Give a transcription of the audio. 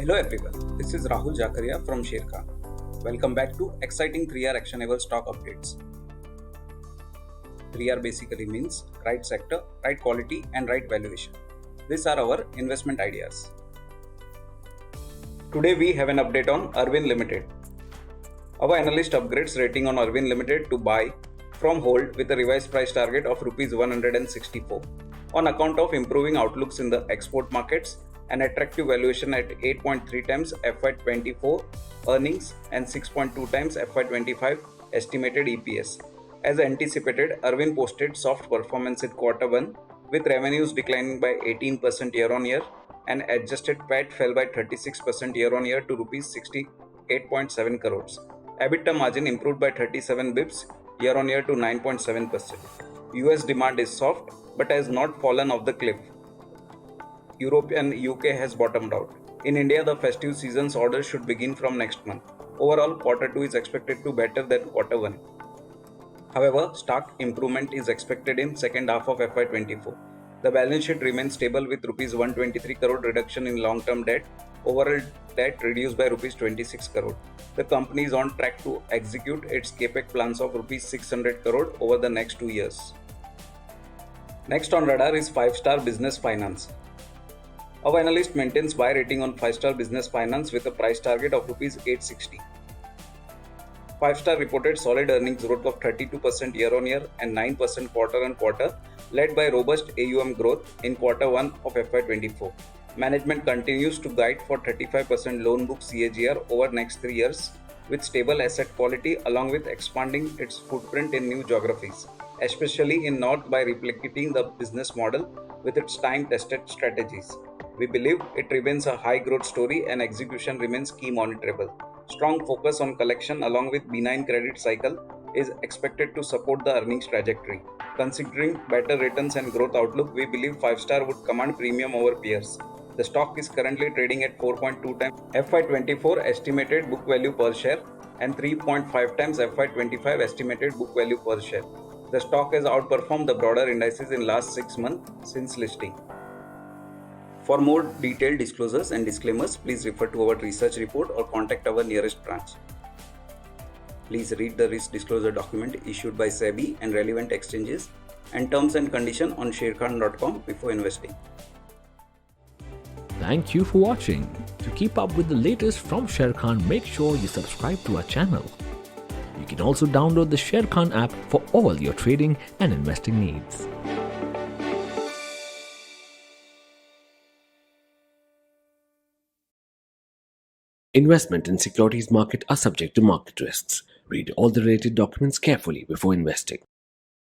Hello everyone, this is Rahul Jakaria from Sharekhan. Welcome back to exciting 3R actionable stock updates. 3R basically means right sector, right quality and right valuation. These are our investment ideas. Today we have an update on Arvind Limited. Our analyst upgrades rating on Arvind Limited to buy from hold with a revised price target of Rs 164 on account of improving outlooks in the export markets, an attractive valuation at 8.3 times FY24 earnings and 6.2 times FY25 estimated EPS. As anticipated, Arvind posted soft performance in Q1 with revenues declining by 18% year-on-year and adjusted PAT fell by 36% year-on-year to Rs 68.7 crores. EBITDA margin improved by 37 bps year-on-year to 9.7%. US demand is soft but has not fallen off the cliff. Europe and UK has bottomed out. In India, the festive season's orders should begin from next month. Overall, Q2 is expected to be better than Q1. However, stock improvement is expected in second half of FY24. The balance sheet remains stable with Rs 123 crore reduction in long-term debt. Overall debt reduced by Rs 26 crore. The company is on track to execute its capex plans of Rs 600 crore over the next 2 years. Next on radar is FIVESTAR Business Finance. Our analyst maintains buy rating on FIVESTAR Business Finance with a price target of Rs 860. FIVESTAR reported solid earnings growth of 32% year-on-year and 9% quarter-on-quarter, led by robust AUM growth in Q1 of FY24. Management continues to guide for 35% loan book CAGR over next 3 years, with stable asset quality along with expanding its footprint in new geographies, especially in North by replicating the business model with its time-tested strategies. We believe it remains a high-growth story and execution remains key monitorable. Strong focus on collection along with benign credit cycle is expected to support the earnings trajectory. Considering better returns and growth outlook, we believe FIVESTAR would command premium over peers. The stock is currently trading at 4.2 times FY24 estimated book value per share and 3.5 times FY25 estimated book value per share. The stock has outperformed the broader indices in last 6 months since listing. For more detailed disclosures and disclaimers, please refer to our research report or contact our nearest branch. Please read the risk disclosure document issued by SEBI and relevant exchanges and terms and conditions on sharekhan.com before investing. Thank you for watching. To keep up with the latest from Sharekhan, make sure you subscribe to our channel. You can also download the Sharekhan app for all your trading and investing needs. Investment in securities market are subject to market risks. Read all the related documents carefully before investing.